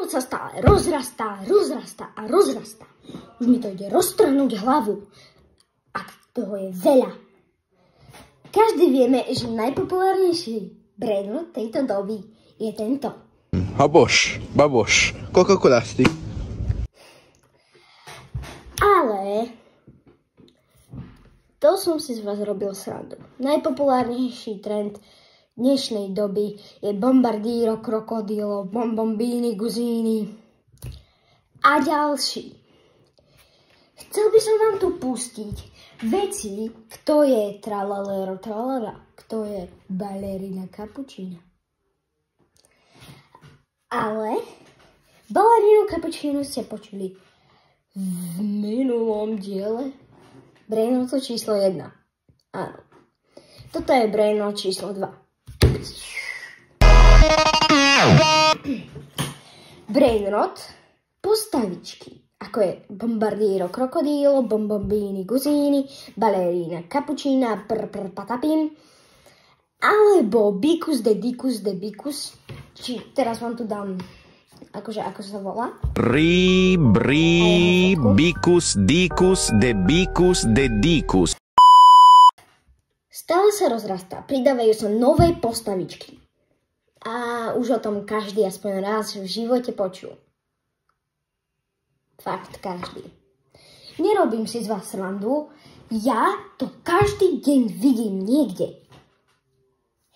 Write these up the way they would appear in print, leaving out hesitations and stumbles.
Brainrod sa stále rozrastá a rozrastá. Už mi to ide roztrhnúť hlavu. A toho je veľa. Každý vieme, že najpopulárnejší Brainrod tejto doby je tento. Baboš, Coca-Cola-sty. Ale to som si z vás robil srandu. Najpopulárnejší trend dnešnej doby je Bombardiro, Krokodilo, Bombombini, Guzini a ďalší. Chcel by som vám tu pustiť veci, kto je tralalero tralala, kto je balerina cappuccina. Ale balerinu cappuccinu ste počuli v minulom diele Brainrod číslo 1. Áno. Toto je Brainrod číslo 2. Brainrod postavičky, ako je Bombardiro, Krokodilo, Bombombini, Guzini, Balerina, Cappuccina, Patapim, alebo Bicus de Dicus de Bicus. Či teraz vám tu dám, akože, ako sa volá? Bicus, Dicus, de Bicus, de Dicus. Stále sa rozrastá, pridávajú sa nové postavičky. A už o tom každý aspoň raz v živote počul. Fakt každý. Nerobím si z vás srandu, ja to každý deň vidím niekde.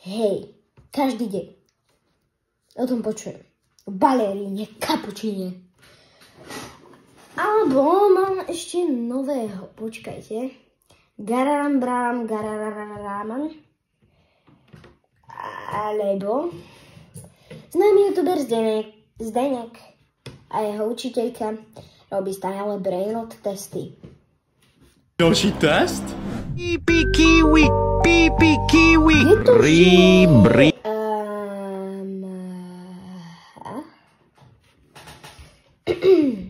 Hej, každý deň. O tom počujem. O baleríne, kapučine. Alebo mám ešte nového, počkajte. Gararambram, garararaman. Alebo známy youtuber Zdenek a jeho učiteľka robí stále Brainrod testy. Další test? Pipi kiwi, Je to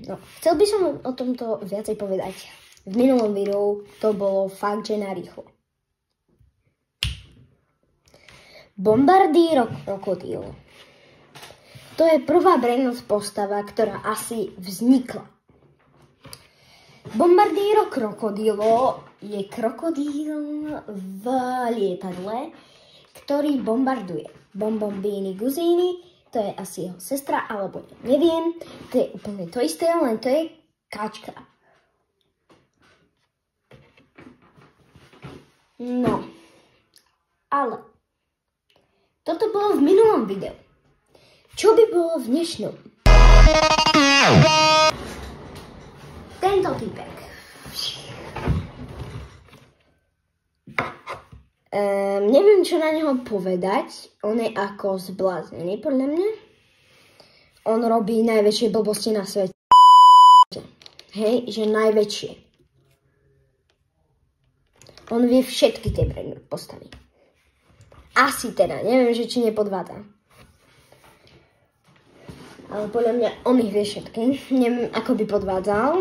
No, chcel by som o tomto viacej povedať. V minulom videu to bolo fakt, že narýchlo. Bombardiro Krokodilo. To je prvá Brainrod postava, ktorá asi vznikla. Bombardiro Krokodilo je krokodíl v lietadle, ktorý bombarduje. Bombombini Guzini, to je asi jeho sestra, alebo neviem. To je úplne to isté, len to je kačka. No, ale toto bolo v minulom videu. Čo by bolo v dnešnom? Tento typek. Neviem, čo na neho povedať. On je ako zbláznený, podľa mňa. On robí najväčšie blbosti na svete. Hej, že najväčšie. On vie všetky tie Brainrod postavy. Asi teda, neviem, že či nepodvádza. Ale podľa mňa on ich vie všetky. Neviem, ako by podvádzal.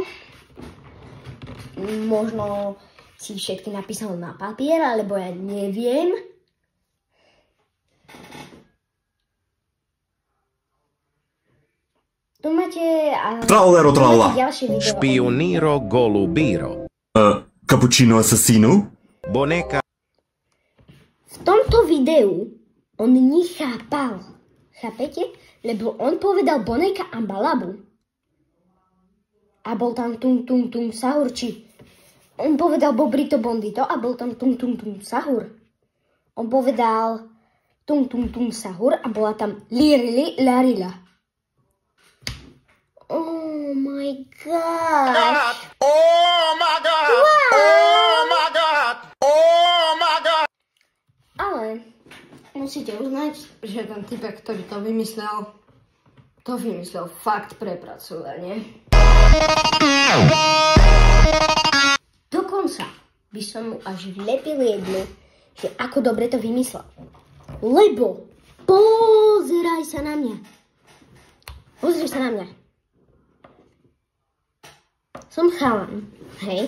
Možno si všetky napísal na papier, alebo ja neviem. Tu máte... Trallero tralla. Špioniro golubiro. Cappuccino assassino? Boneka. V tomto videu on nechápal. Chápete? Lebo on povedal Boneka a Balabu. A bol tam tung tung tung sahur, či... On povedal Bobrito Bondito a bol tam tung tung tung sahur. On povedal tung tung tung sahur a bola tam lirili larila. Oh my god. Oh my god. Wow. Oh my god. Oh my god. Ale musíte uznať, že ten typek, ktorý to vymyslel fakt prepracovane. Dokonca by som mu až vlepil jednu, že ako dobre to vymyslel. Lebo pozeraj sa na mňa. Pozri sa na mňa. Som chalan, hej?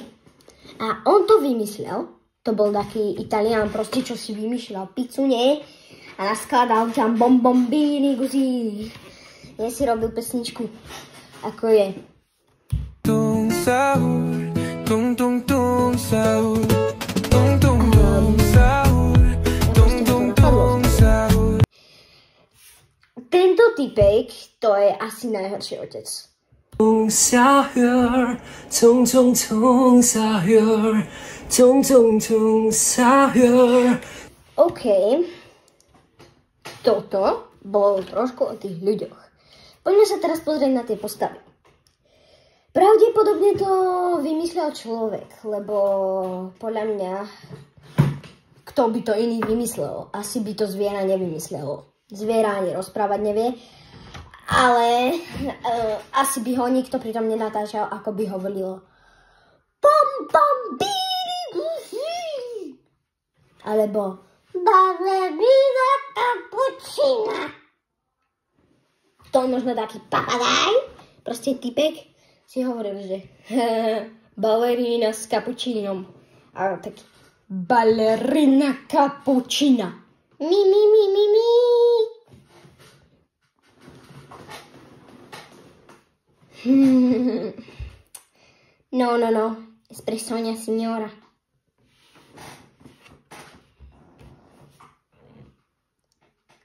A on to vymyslel. To bol taký Italián, proste, čo si vymýšľal pizzu, nie? A naskladal tam bombombini, guzini. Ja si robil pesničku, ako je. Tung sahur, tung tung tung sahur, tung tung tung sahur, tung tung tung sahur. Tento typek, to je asi najhorší otec. tung sahur, tung tung tung sahur, tung tung tung sahur. OK. Toto bolo trošku o tých ľuďoch. Poďme sa teraz pozrieť na tie postavy. Pravdepodobne to vymyslel človek, lebo podľa mňa, kto by to iný vymyslel? Asi by to zviera nevymyslelo. Zviera ani rozprávať nevie, ale asi by ho nikto pritom nenatáčal, ako by hovorilo pom pom bíri, alebo balerina kapučina. To možno taký papagáj, proste typek si hovoril, že balerina s kapučínom. A taký balerina kapučina. Mi. No. Espressonia signora.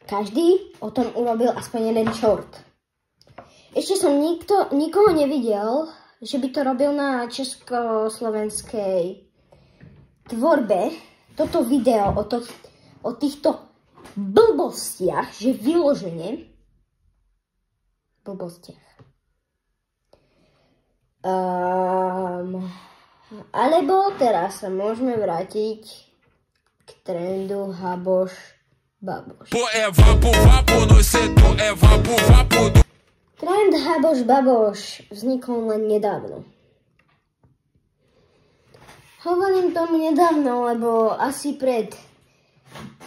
Každý o tom urobil aspoň jeden short. Ešte som nikoho nevidel, že by to robil na československej tvorbe. Toto video o týchto blbostiach, že vyložene blbostiach. Alebo teraz sa môžeme vrátiť k trendu Haboš Baboš. Trend Haboš Baboš vznikol len nedávno. Hovorím tomu nedávno, lebo asi pred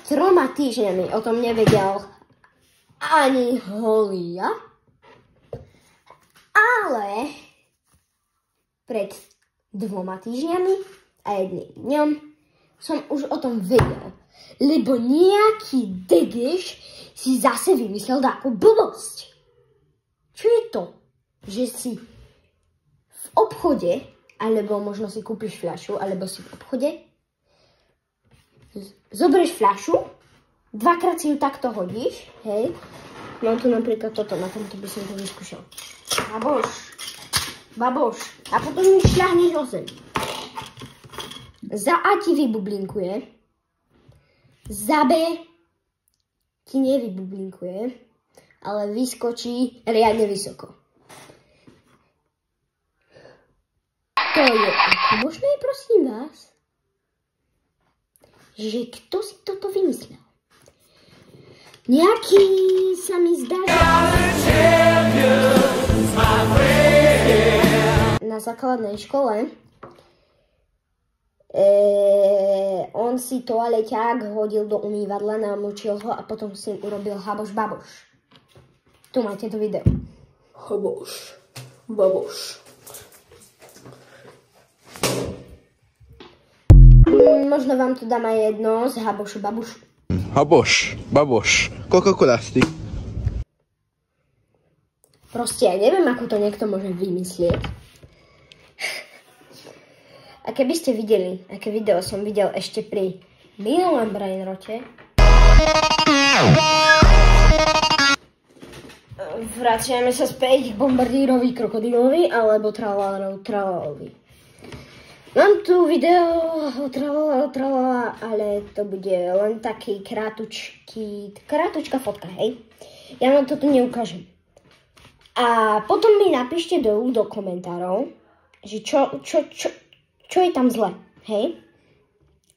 3 týždňami o tom nevedel ani Holia, ale pred 2 týždňami a 1 dňom som už o tom vedel, lebo nejaký degeš si zase vymyslel takú blbosť. Čo je to? Že si v obchode, alebo možno si kúpiš fľašu, alebo si v obchode, zoberieš fľašu, 2-krát si ju takto hodíš, hej. Mám tu napríklad toto, na tomto by som to vyskúšal. Baboš. A potom ju šľahneš o zem. Za A ti vybublinkuje, za B ti nevybublinkuje, ale vyskočí riadne vysoko. To je ako možné, prosím vás, že kto si toto vymyslel? Nejaký sa mi zdá, na základnej škole on si toaleťák hodil do umývadla, namočil ho a potom si urobil Haboš Baboš. Tu máte to video. Haboš Baboš. Možno vám to dám aj jedno z Habošu Babošu. Haboš Baboš. Koľko koľastí? Proste ja neviem, ako to niekto môže vymyslieť. A keby ste videli, aké video som videl ešte pri minulom Brainrote, vraciame sa späť k bombardírovi krokodílovi alebo tralalovi. Mám tu video o tralala, ale to bude len taký krátučká fotka, hej. Ja vám to tu neukážem. A potom mi napíšte dolu do komentárov, že čo je tam zle, hej?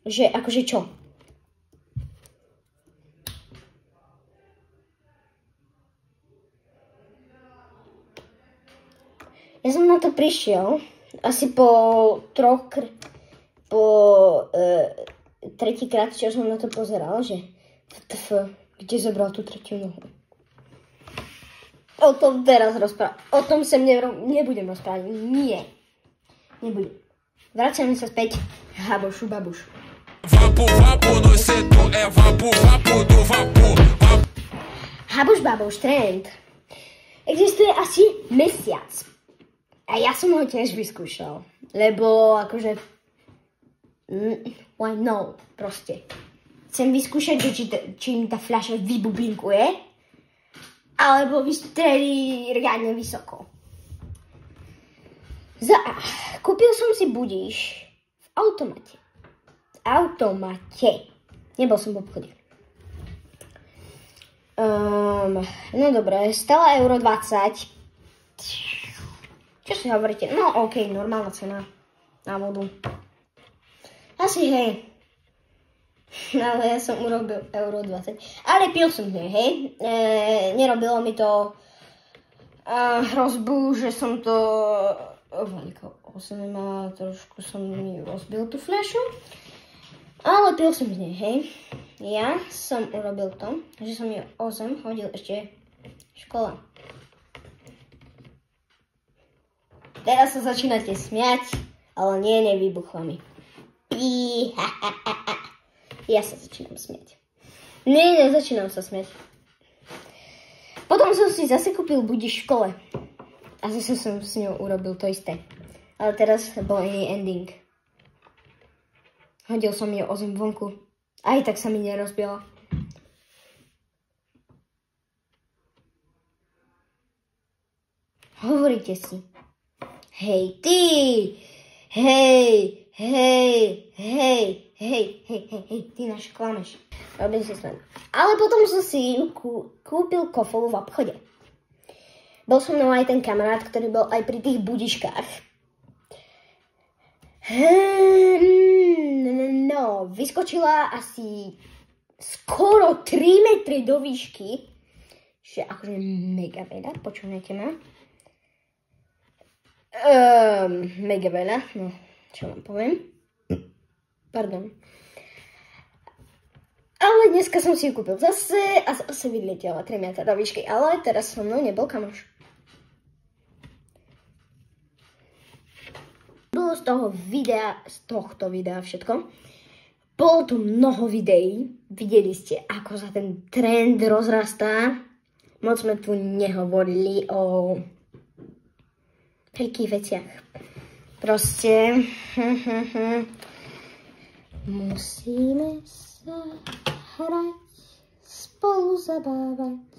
Že akože čo? Ja som na to prišiel asi po tretíkrát, čo som na to pozeral, že kde zobral tú tretiu nohu. O tom teraz rozprávať. O tom sem nebudem rozprávať. Nie. Nebudem. Vraciame sa späť Habošu Babošu. Haboš Baboš trend existuje asi mesiac. A ja som ho tiež vyskúšal. Lebo akože... why no? Proste. Chcem vyskúšať, či mi tá fľaša vybubinkuje. Alebo vystrelí riadne vysoko. Kúpil som si budíš v automate. Nebol som v obchode. No dobré, stala €1,20. Čo si hovoríte? No okej, normálna cena na vodu. Asi hej. Ale ja som urobil €1,20. Ale pil som z nej, hej. Nerobilo mi to hrozbu, že som to... veľko 8 a trošku som mi rozbil tú fľašu. Ale pil som z nej, hej. Ja som urobil to, že som ju o zem hodil ešte v škole. Teraz sa začínate smiať, ale nie, nevybuchla mi. Ja sa začínam smiať. Nie, nezačínam sa smiať. Potom som si zase kúpil budíš v škole. A zase som s ňou urobil to isté. Ale teraz bol jej ending. Hodil som ju o zem vonku. Aj tak sa mi nerozbila. Hovoríte si. Hej, ty! Hej, ty nás klameš. Robím si srandu. Ale potom som si kúpil kofolu v obchode. Bol so mnou aj ten kamarát, ktorý bol aj pri tých budiškách. No, vyskočila asi skoro 3 metry do výšky. Že akože mega veľa, počúvajte ma. Mega veľa, no, čo vám poviem. Pardon. Ale dneska som si ju kúpil zase a zase vyletela 3 metra do výšky, ale teraz so mnou nebol kamoš. Bolo z tohto videa všetko. Bolo tu mnoho videí. Videli ste, ako sa ten trend rozrastá. Moc sme tu nehovorili o veľkých veciach. Proste musíme sa hrať, spolu zabávať.